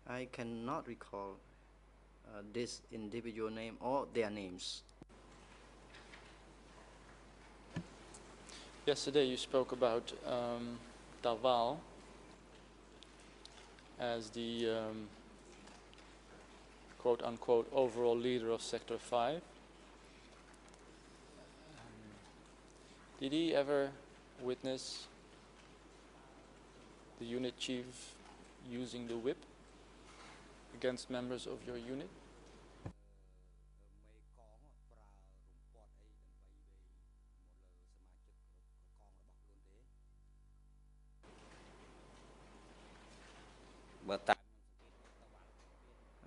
I cannot recall this individual name or their names. Yesterday you spoke about Tawal as the quote-unquote overall leader of Sector 5. Did he ever witness the unit chief using the whip against members of your unit?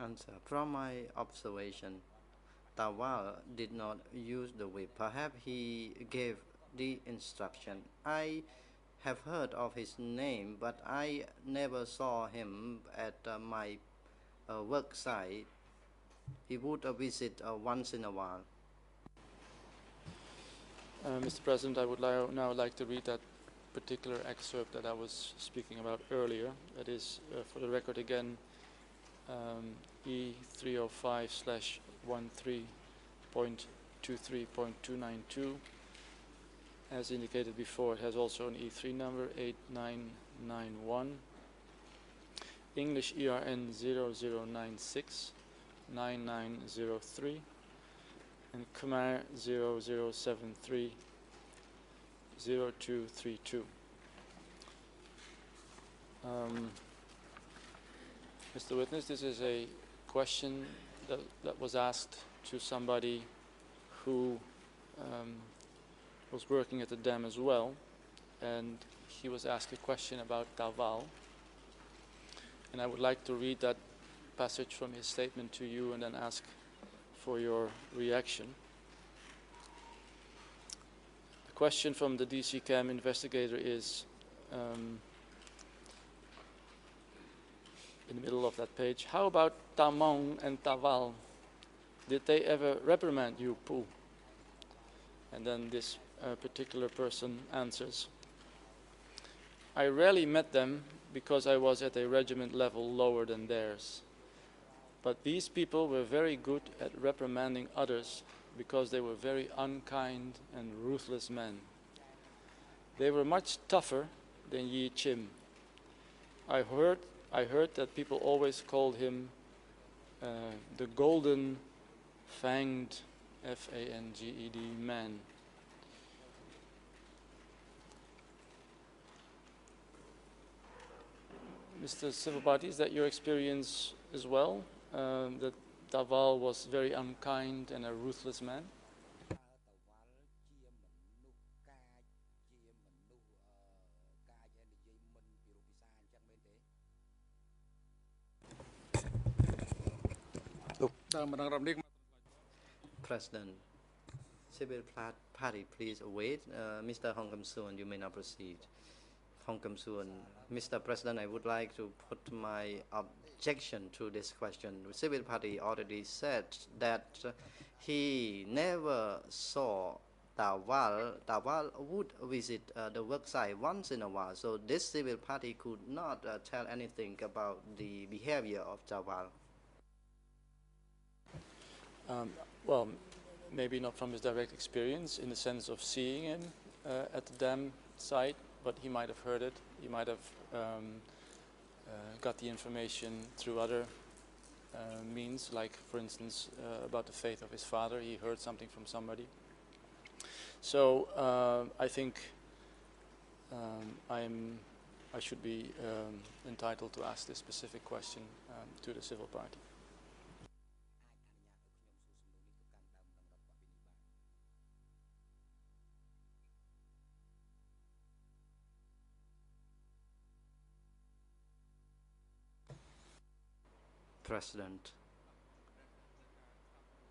Answer. From my observation, Tawal did not use the whip. Perhaps he gave the instruction. I have heard of his name, but I never saw him at my work site. He would visit once in a while. Mr. President, I would now like to read that particular excerpt that I was speaking about earlier. That is, for the record again, E305/13.23.292. As indicated before, it has also an E3 number 8991. English ERN 0096 9903 and Khmer 0073 0232. Mr. Witness, this is a question that was asked to somebody who was working at the dam as well, and he was asked a question about Tawal. And I would like to read that passage from his statement to you and then ask for your reaction. The question from the DC Cam investigator is, in the middle of that page, how about Tamong and Tawal? Did they ever reprimand you, Pooh? And then this particular person answers, I rarely met them because I was at a regiment level lower than theirs. But these people were very good at reprimanding others because they were very unkind and ruthless men. They were much tougher than Yi Chim. I heard that people always called him the golden fanged F-A-N-G-E-D man. Mr. Civil Party, is that your experience as well? That Tawal was very unkind and a ruthless man? President, Civil Party, please wait. Mr. Hong Kam Soon, you may now proceed. Hong Kam Soon, Mr. President, I would like to put my objection to this question. The Civil Party already said that he never saw Tawal. Tawal would visit the worksite once in a while, so this Civil Party could not tell anything about the behavior of Tawal. Well, maybe not from his direct experience in the sense of seeing him at the dam site, but he might have heard it. He might have got the information through other means, like, for instance, about the faith of his father. He heard something from somebody. So I think I should be entitled to ask this specific question to the Civil Party. President,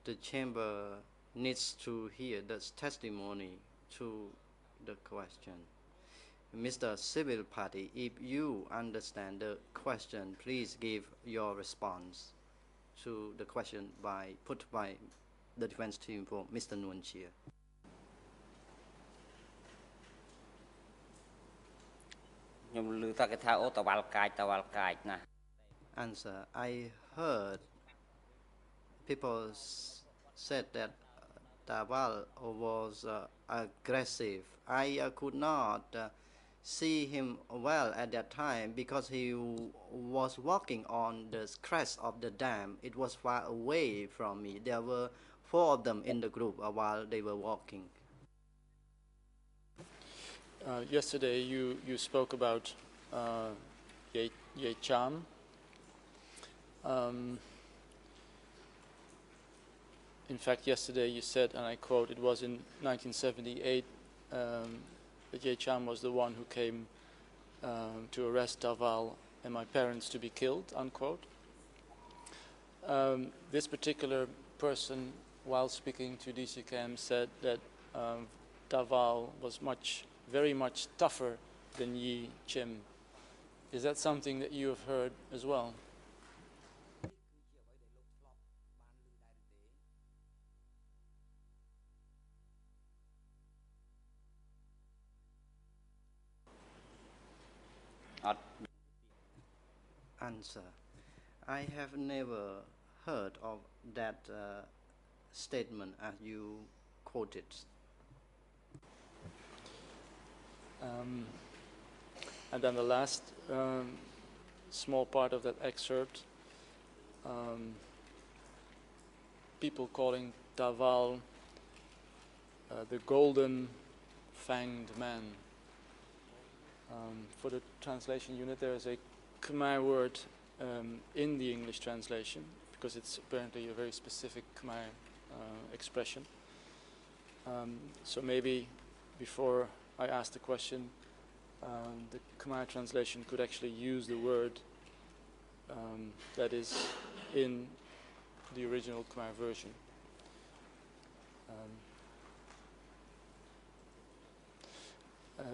the chamber needs to hear the testimony to the question. Mr. Civil Party, if you understand the question, please give your response to the question put by the defense team for Mr. Nguyen Chia. Answer. I heard people said that Taval was aggressive. I could not see him well at that time because he was walking on the crest of the dam. It was far away from me. There were four of them in the group while they were walking. Yesterday you spoke about Ye Cham. In fact, yesterday you said, and I quote, it was in 1978 that Ye Cham was the one who came to arrest Taval and my parents to be killed, unquote. This particular person, while speaking to DCCAM, said that Taval was very much tougher than Ye Chim. Is that something that you have heard as well? Answer. I have never heard of that statement as you quoted. And then the last small part of that excerpt, people calling Taval the golden fanged man. For the translation unit, there is a Khmer word in the English translation, because it's apparently a very specific Khmer expression. So maybe before I ask the question, the Khmer translation could actually use the word that is in the original Khmer version.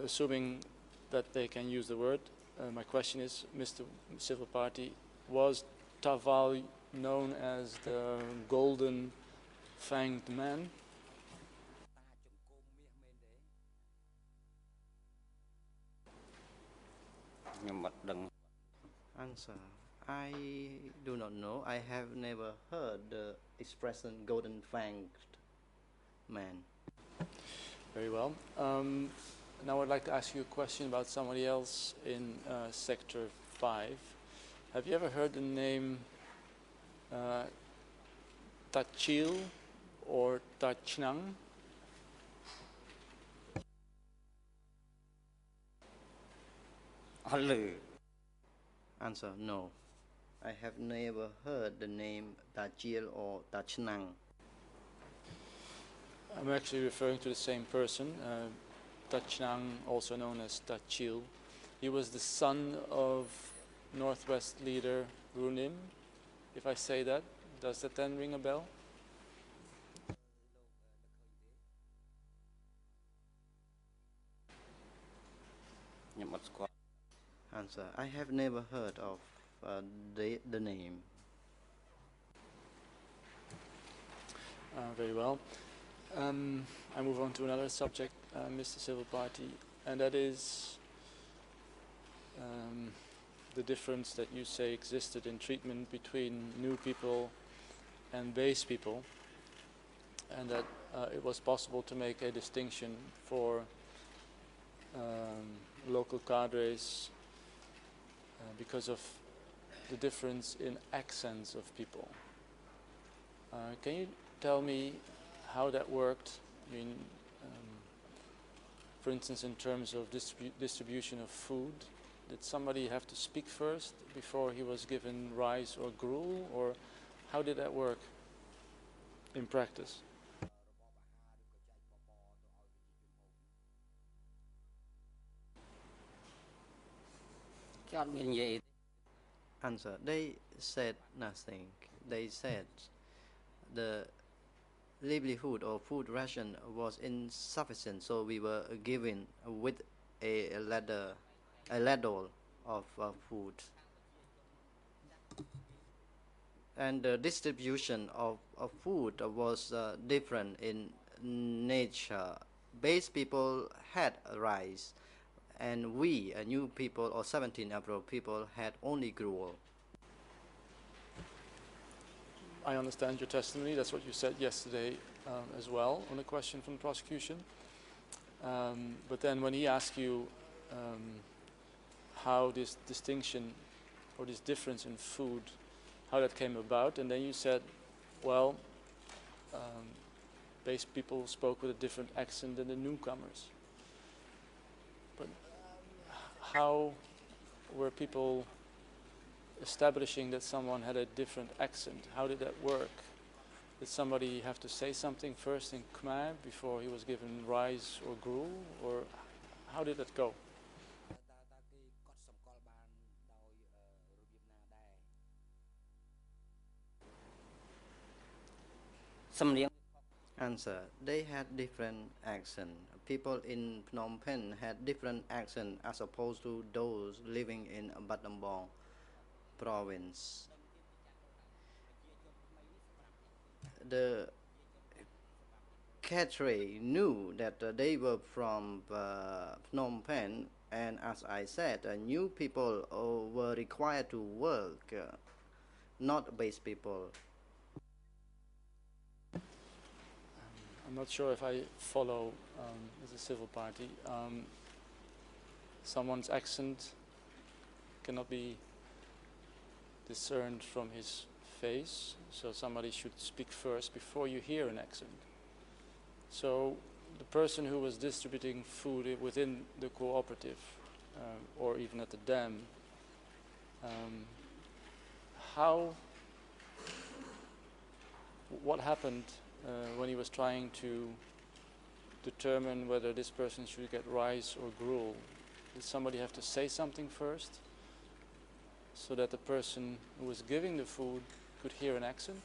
Assuming that they can use the word, my question is, Mr. Civil Party, was Taval known as the golden fanged man? Answer. I do not know. I have never heard the expression golden fanged man. Very well. Now I'd like to ask you a question about somebody else in Sector 5. Have you ever heard the name Tachil or Tachnang? Answer. No. I have never heard the name Tachil or Tachnang. I'm actually referring to the same person, Tachnang, also known as Tachil. He was the son of Northwest leader Runim. If I say that, does that then ring a bell? Answer. I have never heard of the name. Very well. I move on to another subject, Mr. Civil Party, and that is the difference that you say existed in treatment between new people and base people, and that it was possible to make a distinction for local cadres because of the difference in accents of people. Can you tell me how that worked? I mean, for instance, in terms of distribution of food, did somebody have to speak first before he was given rice or gruel, or how did that work in practice? Answer. They said nothing. They said the livelihood or food ration was insufficient, so we were given with a ladle of food. And the distribution of food was different in nature. Base people had rice, and we, new people or 17 April people, had only gruel. I understand your testimony. That's what you said yesterday as well on a question from the prosecution. But then when he asked you how this distinction or this difference in food, how that came about, and then you said, well, base people spoke with a different accent than the newcomers. But how were people establishing that someone had a different accent? How did that work? Did somebody have to say something first in Khmer before he was given rice or gruel, or how did that go? Answer. They had different accent. People in Phnom Penh had different accent as opposed to those living in Battambang province. The cadre knew that they were from Phnom Penh, and as I said, new people were required to work, not base people. I'm not sure if I follow as a civil party. Someone's accent cannot be discerned from his face, so somebody should speak first before you hear an accent. So the person who was distributing food within the cooperative or even at the dam, what happened when he was trying to determine whether this person should get rice or gruel? Did somebody have to say something first so that the person who was giving the food could hear an accent?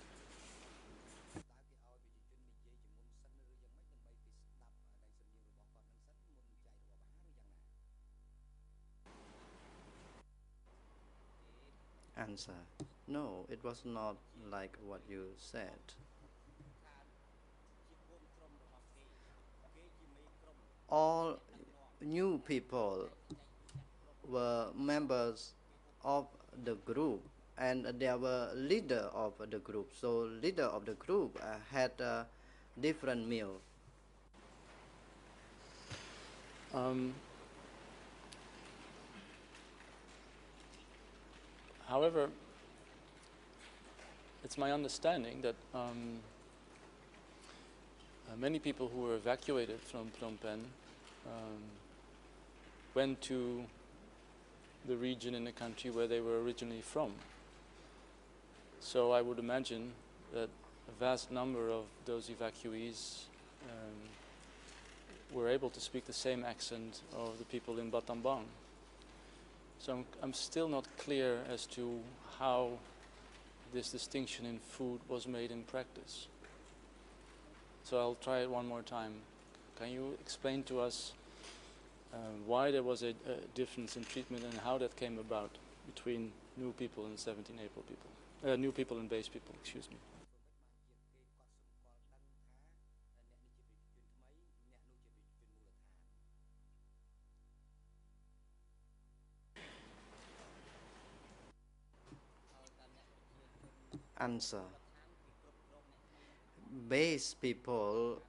Answer. No, it was not like what you said. All new people were members of the group, and there were leader of the group. So leader of the group had a different meal. However, it's my understanding that many people who were evacuated from Phnom Penh went to the region in the country where they were originally from. So I would imagine that a vast number of those evacuees were able to speak the same accent of the people in Battambang. So I'm still not clear as to how this distinction in food was made in practice. So I'll try it one more time. Can you explain to us why there was a difference in treatment and how that came about between new people and 17 April people? New people and base people, excuse me. Answer. Base people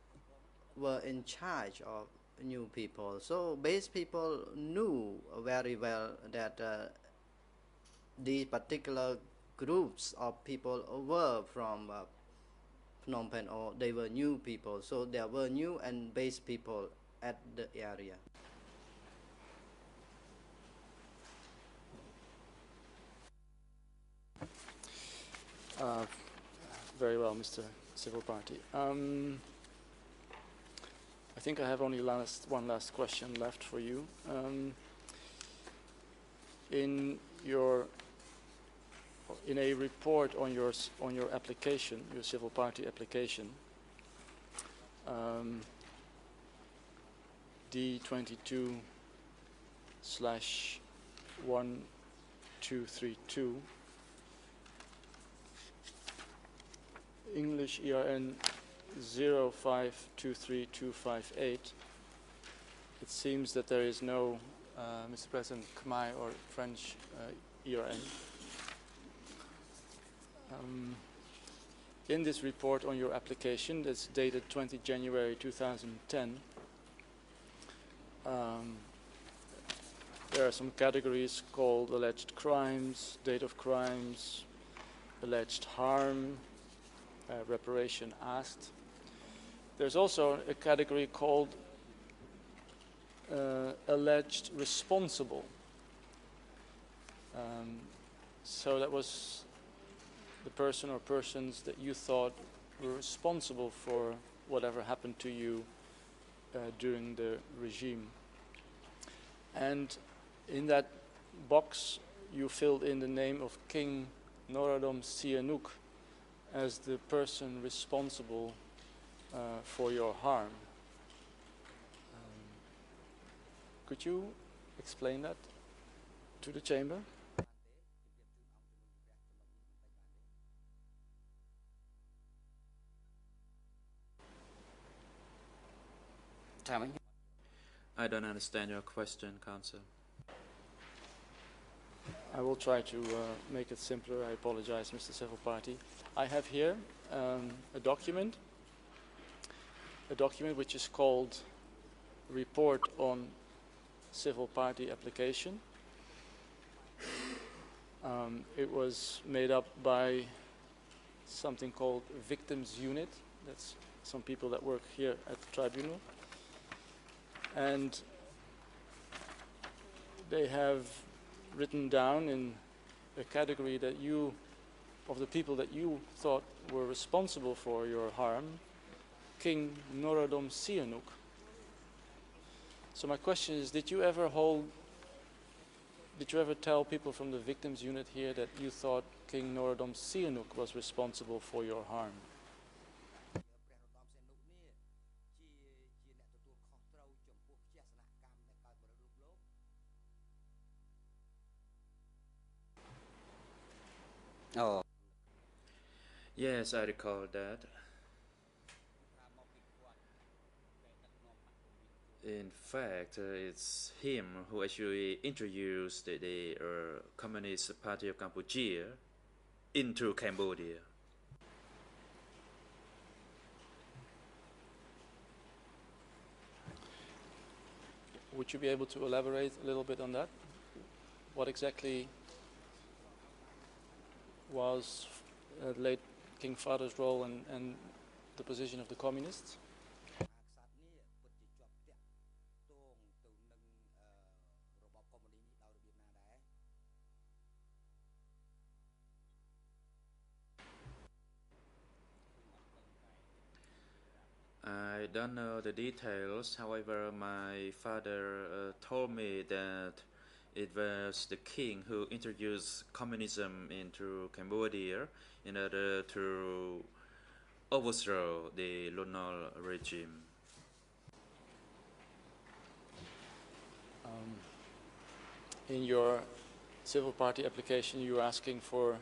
were in charge of new people. So base people knew very well that these particular groups of people were from Phnom Penh, or they were new people. So there were new and base people at the area. Very well, Mr. Civil Party. I think I have only one last question left for you. In a report on your application, your civil party application, D22/1232, English ERN 05232558, it seems that there is no, Mr. President, Khmer or French ERN. in this report on your application that's dated 20 January 2010, there are some categories called alleged crimes, date of crimes, alleged harm, reparation asked. There's also a category called alleged responsible. So that was the person or persons that you thought were responsible for whatever happened to you during the regime. And in that box you filled in the name of King Norodom Sihanouk as the person responsible for your harm. Could you explain that to the chamber? I don't understand your question, Counsel. I will try to make it simpler. I apologize, Mr. Civil Party. I have here a document which is called Report on Civil Party Application. It was made up by something called Victims Unit. That's some people that work here at the Tribunal. And they have written down in a category that of the people that you thought were responsible for your harm, King Norodom Sihanouk. So my question is, did you ever tell people from the victims unit here that you thought King Norodom Sihanouk was responsible for your harm? Oh. Yes, I recall that. In fact, it's him who actually introduced the Communist Party of Cambodia into Cambodia. Would you be able to elaborate a little bit on that? What exactly was late King Father's role and the position of the communists? I don't know the details. However, my father told me that it was the king who introduced communism into Cambodia in order to overthrow the colonial regime. In your civil party application, you're asking for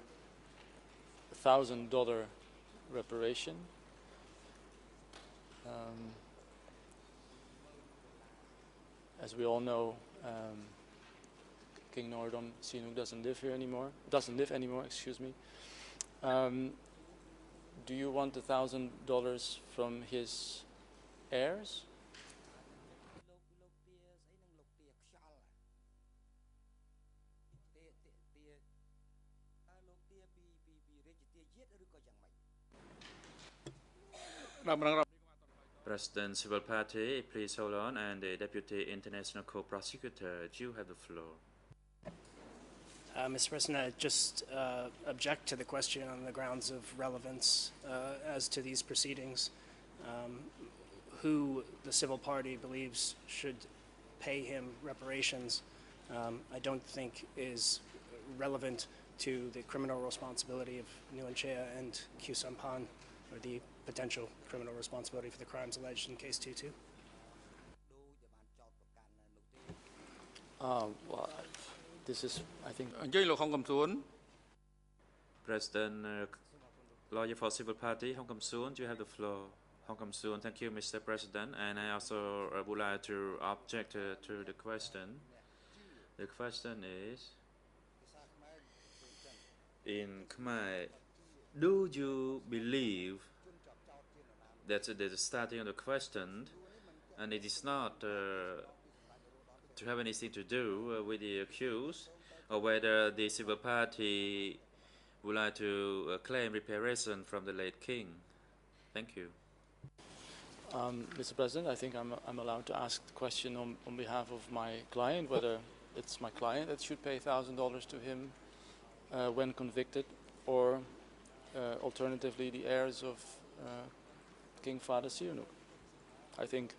$1,000 reparation. As we all know, King Norodom Sihanouk doesn't live anymore. Excuse me. Do you want $1,000 from his heirs? President Civil Party, please hold on, and the Deputy International Co-Prosecutor, you have the floor. Mr. President, I just object to the question on the grounds of relevance as to these proceedings. Who the civil party believes should pay him reparations, I don't think is relevant to the criminal responsibility of Nguyen Chea and Khieu Samphan, or the potential criminal responsibility for the crimes alleged in Case 22. Well, this is, I think... President Lawyer for Civil Party, Hong Kam Soon, you have the floor. Hong Kam Soon, thank you, Mr. President. And I also would like to object to the question. The question is, in Khmer, do you believe that the starting of the question, and it is not to have anything to do with the accused, or whether the civil party would like to claim reparation from the late king? Thank you. Mr. President, I think I'm allowed to ask the question on behalf of my client, whether it's my client that should pay $1,000 to him when convicted, or alternatively the heirs of King Father Sihanouk. I think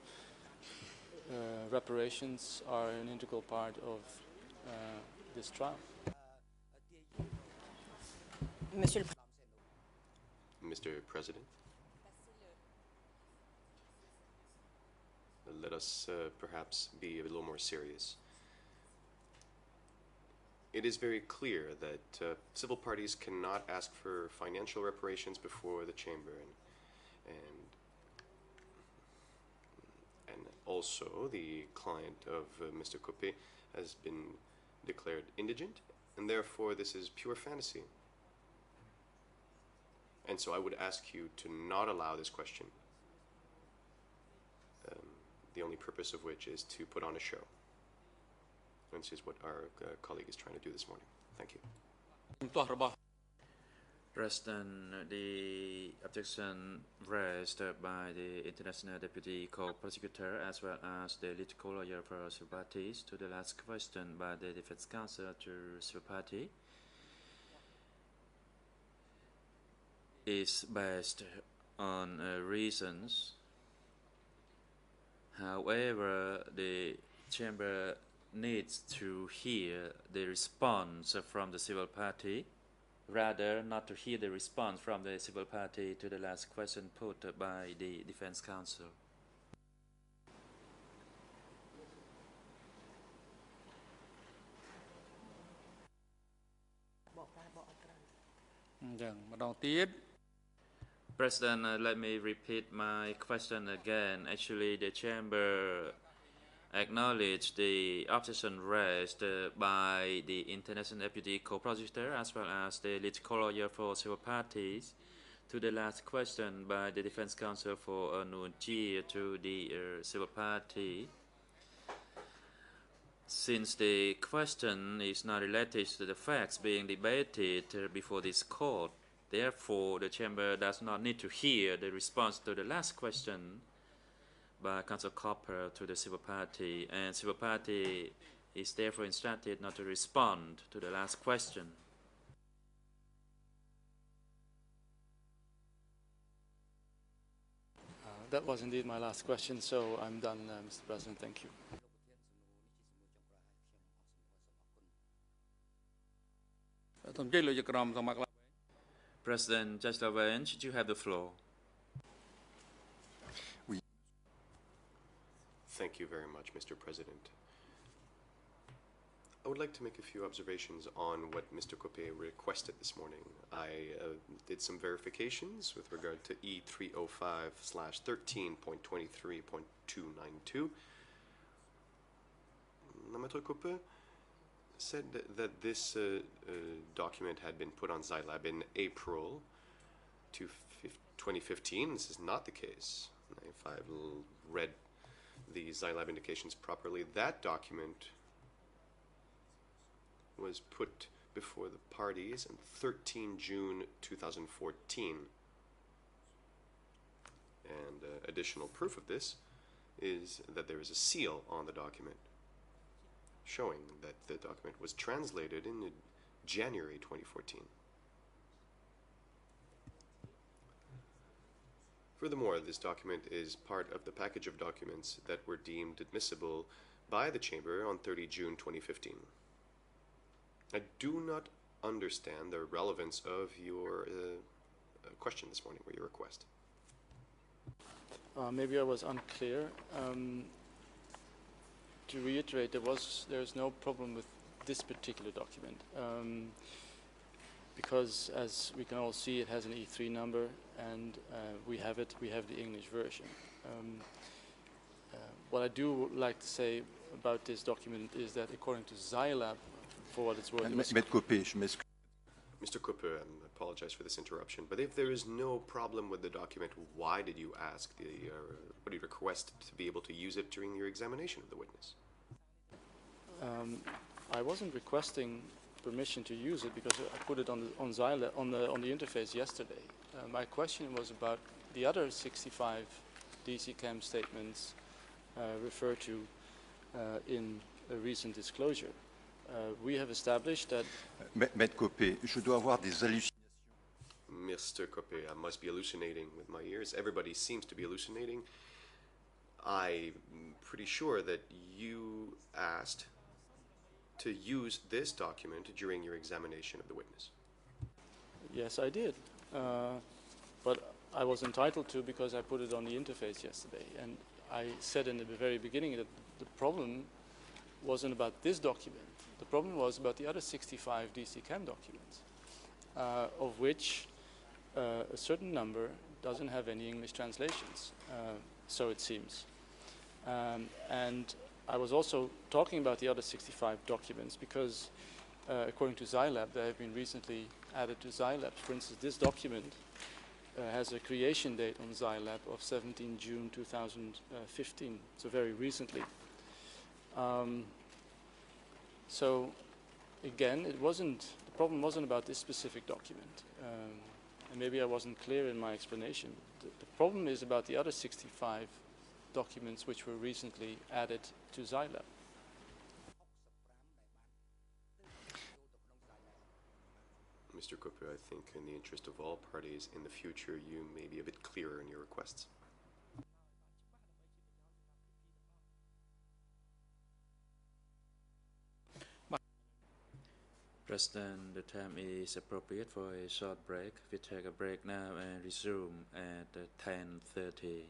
reparations are an integral part of this trial. Mr. President, let us perhaps be a little more serious. It is very clear that civil parties cannot ask for financial reparations before the chamber, and also the client of Mr. Copé has been declared indigent, and therefore this is pure fantasy. And so I would ask you to not allow this question, the only purpose of which is to put on a show. And this is what our colleague is trying to do this morning. Thank you. President, the objection raised by the International Deputy Co-Prosecutor as well as the political lawyer for civil parties to the last question by the Defense Counsel to civil party is based on reasons. However, the chamber needs to hear the response from the civil party, rather not to hear the response from the civil party to the last question put by the Defense Counsel. President, let me repeat my question again. Actually, the chamber acknowledged the objection raised by the International Deputy Co-Prosecutor as well as the political lawyer for civil parties to the last question by the Defense Counsel for Nuon Chea to the civil party. Since the question is not related to the facts being debated before this court, therefore the chamber does not need to hear the response to the last question by Counsel Copper to the civil party, and civil party is therefore instructed not to respond to the last question. That was indeed my last question, so I'm done, Mr. President. Thank you. President Judge Lavenge, you have the floor. Thank you very much, Mr. President. I would like to make a few observations on what Mr. Copé requested this morning. I did some verifications with regard to E305/13.23.292. Mr. Copé said that this document had been put on Zylab in April 2015. This is not the case. If I've read the Zylab indications properly, that document was put before the parties on 13 June 2014. And additional proof of this is that there is a seal on the document showing that the document was translated in January 2014. Furthermore, this document is part of the package of documents that were deemed admissible by the Chamber on 30 June 2015. I do not understand the relevance of your question this morning, or your request. Maybe I was unclear. To reiterate, there's no problem with this particular document because, as we can all see, it has an E3 number, and we have the English version. What I do like to say about this document is that, according to Zylab, for what it's worth, Mr. Cooper, apologize for this interruption, but if there is no problem with the document, why did you ask what did you request to be able to use it during your examination of the witness? I wasn't requesting permission to use it because I put it on the interface yesterday. My question was about the other 65 DC Cam statements referred to in a recent disclosure. We have established that... Maître Copé, je dois avoir des hallucinations. Mr. Copé, I must be hallucinating with my ears. Everybody seems to be hallucinating. I'm pretty sure that you asked to use this document during your examination of the witness. Yes, I did. But I was entitled to because I put it on the interface yesterday. And I said in the very beginning that the problem wasn't about this document. The problem was about the other 65 DC Cam documents, of which a certain number doesn't have any English translations, so it seems. And I was also talking about the other 65 documents because, according to Xylab, they have been recently added to Xylab. For instance, this document has a creation date on Xylab of 17 June 2015, so very recently. So again, the problem wasn't about this specific document. And maybe I wasn't clear in my explanation. The problem is about the other 65 documents which were recently added to Xylab. Mr. Cooper, I think in the interest of all parties in the future, you may be a bit clearer in your requests. President, the time is appropriate for a short break. We take a break now and resume at 10:30.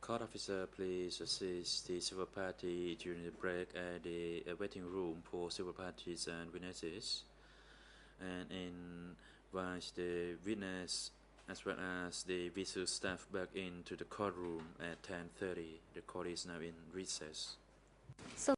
Court officer, please assist the civil party during the break at the waiting room for civil parties and witnesses, and invite the witness as well as the visual staff back into the courtroom at 10:30. The court is now in recess. So